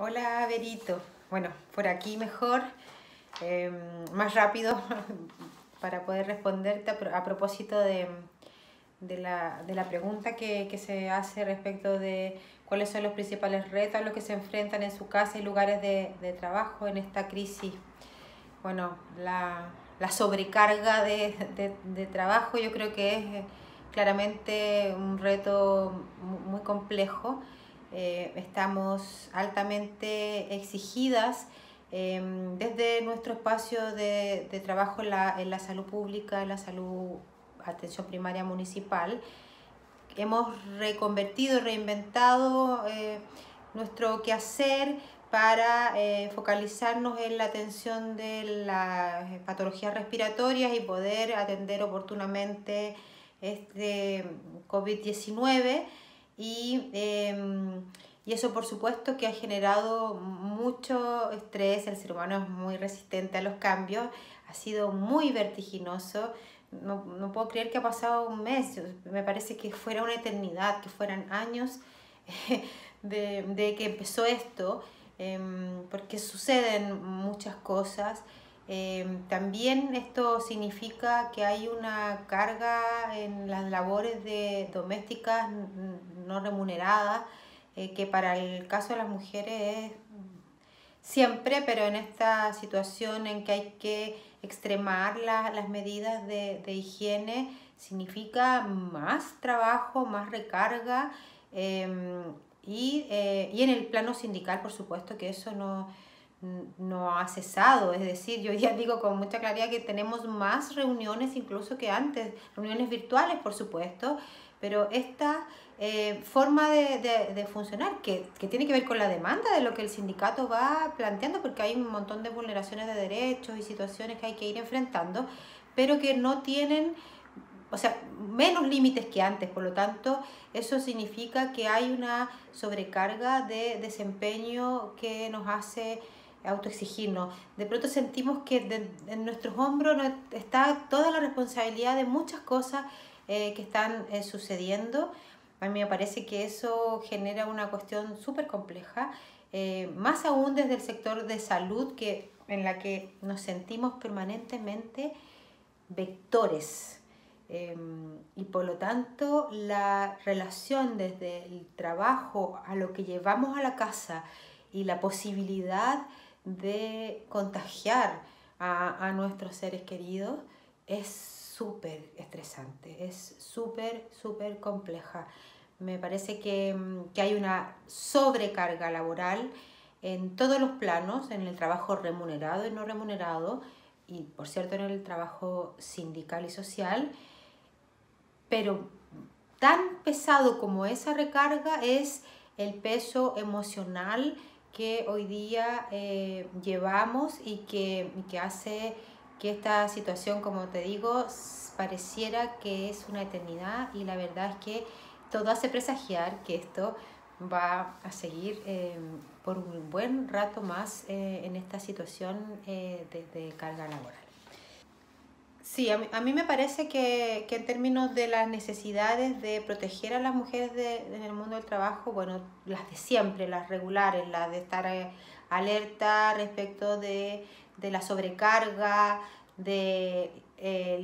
Hola, Berito. Bueno, por aquí mejor, más rápido para poder responderte a propósito de la pregunta que se hace respecto de cuáles son los principales retos a los que se enfrentan en su casa y lugares de trabajo en esta crisis. Bueno, la sobrecarga de trabajo yo creo que es claramente un reto muy complejo. Estamos altamente exigidas desde nuestro espacio de trabajo en la salud pública, en la salud, atención primaria municipal. Hemos reconvertido, reinventado nuestro quehacer para focalizarnos en la atención de las patologías respiratorias y poder atender oportunamente este COVID-19 y eso por supuesto que ha generado mucho estrés. El ser humano es muy resistente a los cambios, ha sido muy vertiginoso. No puedo creer que ha pasado un mes, me parece que fuera una eternidad, que fueran años de que empezó esto, porque suceden muchas cosas. También esto significa que hay una carga en las labores domésticas no remuneradas, que para el caso de las mujeres es siempre, pero en esta situación en que hay que extremar las medidas de higiene, significa más trabajo, más recarga, y en el plano sindical, por supuesto, que eso no ha cesado. Es decir, yo ya digo con mucha claridad que tenemos más reuniones incluso que antes, reuniones virtuales, por supuesto, pero esta forma de funcionar que tiene que ver con la demanda de lo que el sindicato va planteando, porque hay un montón de vulneraciones de derechos y situaciones que hay que ir enfrentando, pero que no tienen, o sea, menos límites que antes. Por lo tanto, eso significa que hay una sobrecarga de desempeño que nos hace autoexigirnos. De pronto sentimos que en nuestros hombros está toda la responsabilidad de muchas cosas que están sucediendo. A mí me parece que eso genera una cuestión súper compleja, más aún desde el sector de salud, en la que nos sentimos permanentemente vectores. Y por lo tanto la relación desde el trabajo a lo que llevamos a la casa y la posibilidad de contagiar a nuestros seres queridos es súper estresante, es súper compleja. Me parece que hay una sobrecarga laboral en todos los planos, en el trabajo remunerado y no remunerado, y por cierto en el trabajo sindical y social, pero tan pesado como esa recarga es el peso emocional que hoy día llevamos y que hace que esta situación, como te digo, pareciera que es una eternidad, y la verdad es que todo hace presagiar que esto va a seguir por un buen rato más en esta situación de carga laboral. Sí, a mí me parece que en términos de las necesidades de proteger a las mujeres en el mundo del trabajo, bueno, las de siempre, las regulares, las de estar alerta respecto de la sobrecarga, de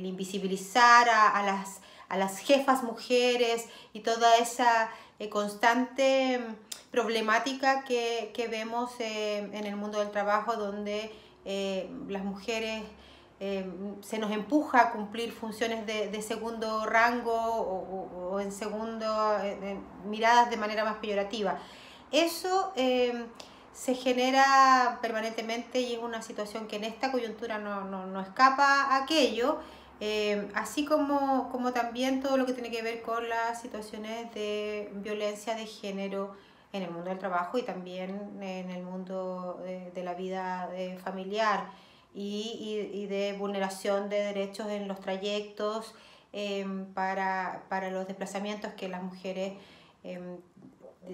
invisibilizar a las jefas mujeres y toda esa constante problemática que vemos en el mundo del trabajo, donde las mujeres se nos empuja a cumplir funciones de segundo rango o en segundo, miradas de manera más peyorativa. Eso se genera permanentemente y es una situación que en esta coyuntura no escapa a aquello, así como también todo lo que tiene que ver con las situaciones de violencia de género en el mundo del trabajo y también en el mundo de la vida familiar, y de vulneración de derechos en los trayectos para los desplazamientos que las mujeres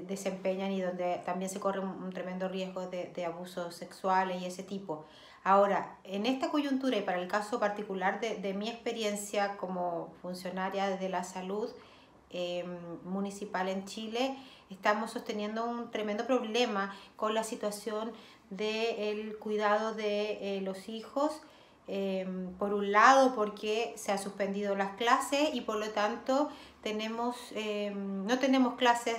desempeñan, y donde también se corre un tremendo riesgo de abusos sexuales y ese tipo. Ahora, en esta coyuntura y para el caso particular de mi experiencia como funcionaria de la salud, municipal en Chile, estamos sosteniendo un tremendo problema con la situación del cuidado de los hijos. Por un lado porque se han suspendido las clases y por lo tanto no tenemos clases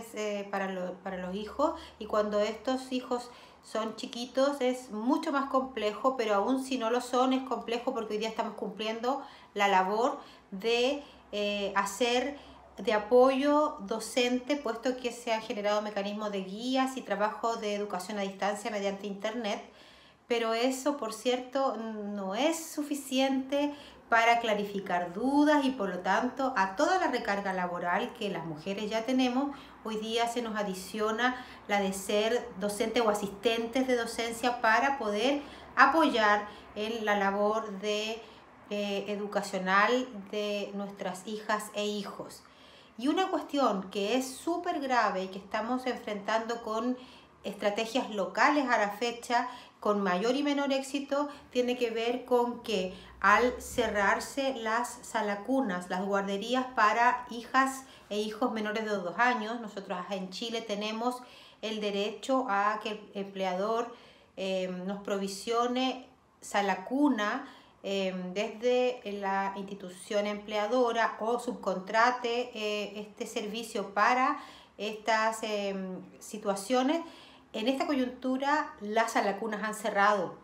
para los hijos, y cuando estos hijos son chiquitos es mucho más complejo, pero aún si no lo son es complejo porque hoy día estamos cumpliendo la labor de hacer de apoyo docente, puesto que se han generado mecanismos de guías y trabajo de educación a distancia mediante internet. Pero eso, por cierto, no es suficiente para clarificar dudas y por lo tanto a toda la recarga laboral que las mujeres ya tenemos, hoy día se nos adiciona la de ser docentes o asistentes de docencia para poder apoyar en la labor de, educacional de nuestras hijas e hijos. Y una cuestión que es súper grave y que estamos enfrentando con estrategias locales a la fecha, con mayor y menor éxito, tiene que ver con que al cerrarse las salacunas, las guarderías para hijas e hijos menores de 2 años, nosotros en Chile tenemos el derecho a que el empleador nos provisione salacuna desde la institución empleadora o subcontrate este servicio para estas situaciones. En esta coyuntura las salacunas han cerrado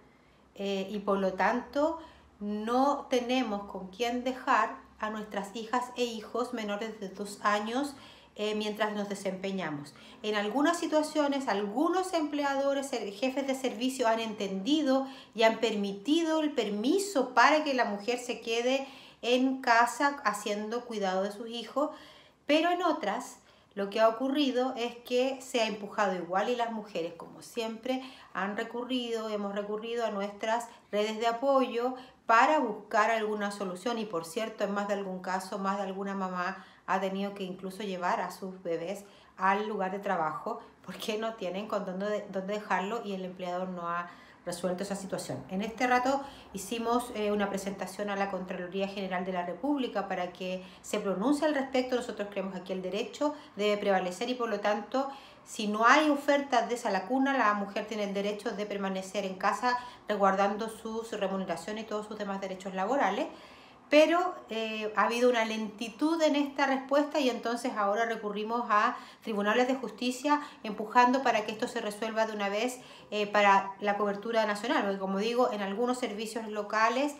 y por lo tanto no tenemos con quién dejar a nuestras hijas e hijos menores de 2 años mientras nos desempeñamos. En algunas situaciones, algunos empleadores, jefes de servicio han entendido y han permitido el permiso para que la mujer se quede en casa haciendo cuidado de sus hijos, pero en otras lo que ha ocurrido es que se ha empujado igual y las mujeres, como siempre, hemos recurrido a nuestras redes de apoyo para buscar alguna solución. Y por cierto, en más de algún caso, más de alguna mamá ha tenido que incluso llevar a sus bebés al lugar de trabajo porque no tienen con dónde dejarlo y el empleador no ha resuelto esa situación. En este rato hicimos una presentación a la Contraloría General de la República para que se pronuncie al respecto. Nosotros creemos que el derecho debe prevalecer y por lo tanto, si no hay ofertas de salacuna, la mujer tiene el derecho de permanecer en casa resguardando sus remuneraciones y todos sus demás derechos laborales. Pero ha habido una lentitud en esta respuesta y entonces ahora recurrimos a tribunales de justicia empujando para que esto se resuelva de una vez para la cobertura nacional, porque como digo, en algunos servicios locales,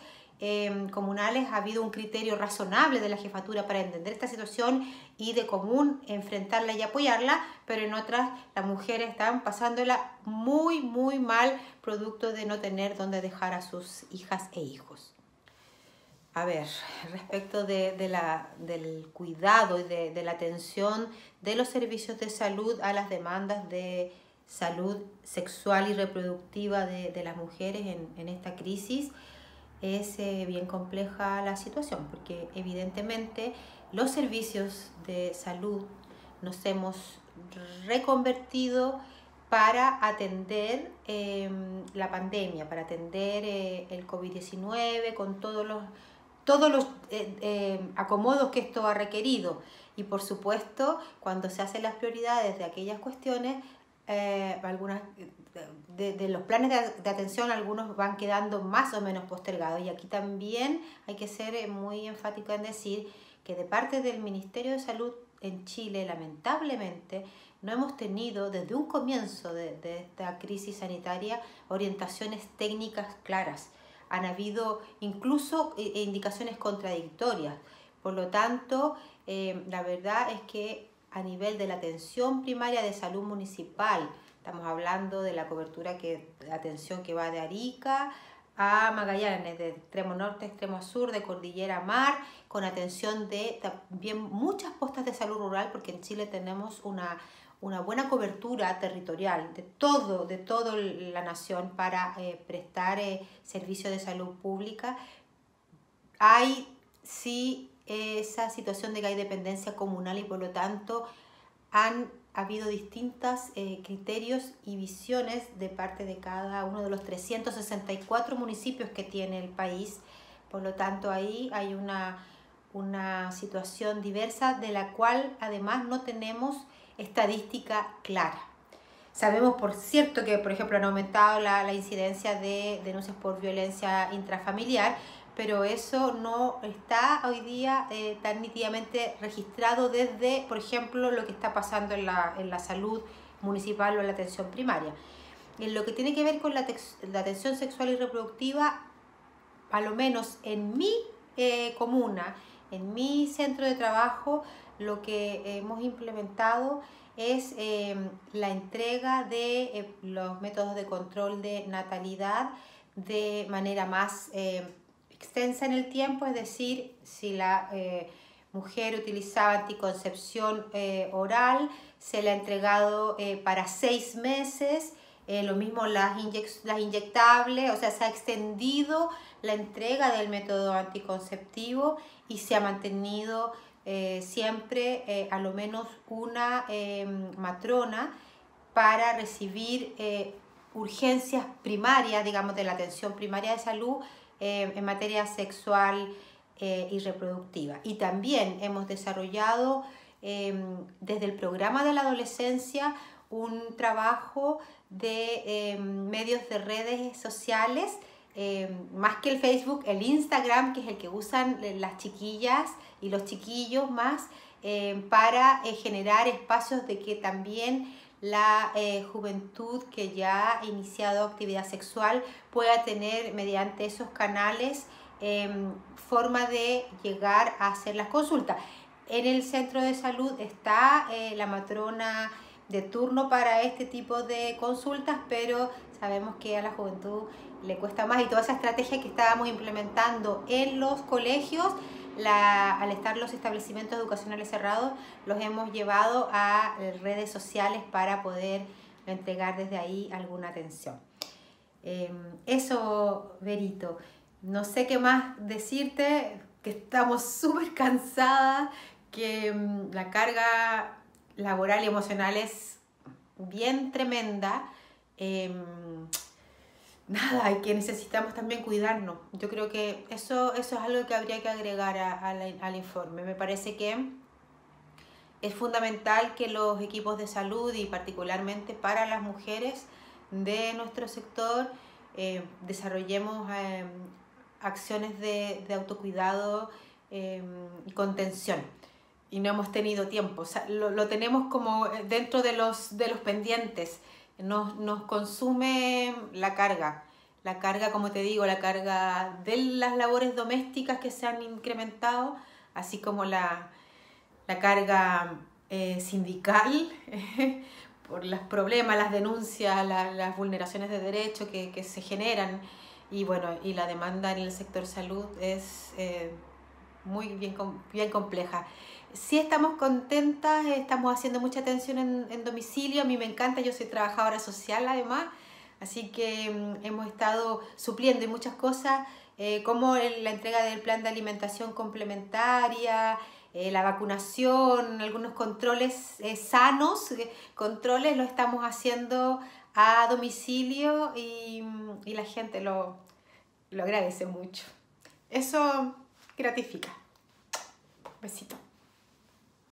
comunales, ha habido un criterio razonable de la jefatura para entender esta situación y de común enfrentarla y apoyarla, pero en otras las mujeres están pasándola muy, muy mal, producto de no tener dónde dejar a sus hijas e hijos. A ver, respecto del cuidado y de la atención de los servicios de salud a las demandas de salud sexual y reproductiva de las mujeres en esta crisis, es bien compleja la situación, porque evidentemente los servicios de salud nos hemos reconvertido para atender la pandemia, para atender el COVID-19 con todos los acomodos que esto ha requerido. Y por supuesto, cuando se hacen las prioridades de aquellas cuestiones, algunas de los planes de atención, algunos van quedando más o menos postergados. Y aquí también hay que ser muy enfático en decir que de parte del Ministerio de Salud en Chile, lamentablemente, no hemos tenido desde un comienzo de esta crisis sanitaria orientaciones técnicas claras. Han habido incluso indicaciones contradictorias. Por lo tanto, la verdad es que a nivel de la atención primaria de salud municipal, estamos hablando de la cobertura la atención que va de Arica a Magallanes, de extremo norte a extremo sur, de cordillera a mar, con atención de también muchas postas de salud rural, porque en Chile tenemos una buena cobertura territorial de toda la nación para prestar servicios de salud pública. Hay sí esa situación de que hay dependencia comunal y por lo tanto han habido distintos criterios y visiones de parte de cada uno de los 364 municipios que tiene el país. Por lo tanto, ahí hay una situación diversa de la cual además no tenemos estadística clara. Sabemos, por cierto, que por ejemplo han aumentado la incidencia de denuncias por violencia intrafamiliar, pero eso no está hoy día tan nítidamente registrado desde, por ejemplo, lo que está pasando en la salud municipal o en la atención primaria. En lo que tiene que ver con la atención sexual y reproductiva, a lo menos en mi comuna, en mi centro de trabajo, lo que hemos implementado es la entrega de los métodos de control de natalidad de manera más extensa en el tiempo, es decir, si la mujer utilizaba anticoncepción oral, se le ha entregado para 6 meses, lo mismo las inyectables, o sea, se ha extendido la entrega del método anticonceptivo y se ha mantenido siempre a lo menos una matrona para recibir urgencias primarias, digamos, de la atención primaria de salud en materia sexual y reproductiva. Y también hemos desarrollado desde el programa de la adolescencia un trabajo de medios de redes sociales, más que el Facebook, el Instagram, que es el que usan las chiquillas y los chiquillos más, para generar espacios de que también la juventud que ya ha iniciado actividad sexual pueda tener mediante esos canales forma de llegar a hacer las consultas. En el centro de salud está la matrona de turno para este tipo de consultas, pero sabemos que a la juventud le cuesta más, y toda esa estrategia que estábamos implementando en los colegios, al estar los establecimientos educacionales cerrados, los hemos llevado a redes sociales para poder entregar desde ahí alguna atención. Eso, Verito. No sé qué más decirte, que estamos súper cansadas, que la carga laboral y emocional es bien tremenda. Nada, y que necesitamos también cuidarnos. Yo creo que eso es algo que habría que agregar al informe. Me parece que es fundamental que los equipos de salud, y particularmente para las mujeres de nuestro sector, desarrollemos acciones de autocuidado y contención. Y no hemos tenido tiempo, o sea, lo tenemos como dentro de los pendientes. Nos consume la carga, como te digo, la carga de las labores domésticas que se han incrementado, así como la carga sindical por los problemas, las denuncias, las vulneraciones de derechos que se generan, y bueno, y la demanda en el sector salud es muy bien compleja. Sí, estamos contentas, estamos haciendo mucha atención en domicilio. A mí me encanta, yo soy trabajadora social además, así que hemos estado supliendo en muchas cosas, como la entrega del plan de alimentación complementaria, la vacunación, algunos controles sanos, controles lo estamos haciendo a domicilio, y la gente lo agradece mucho. Eso gratifica. Besito.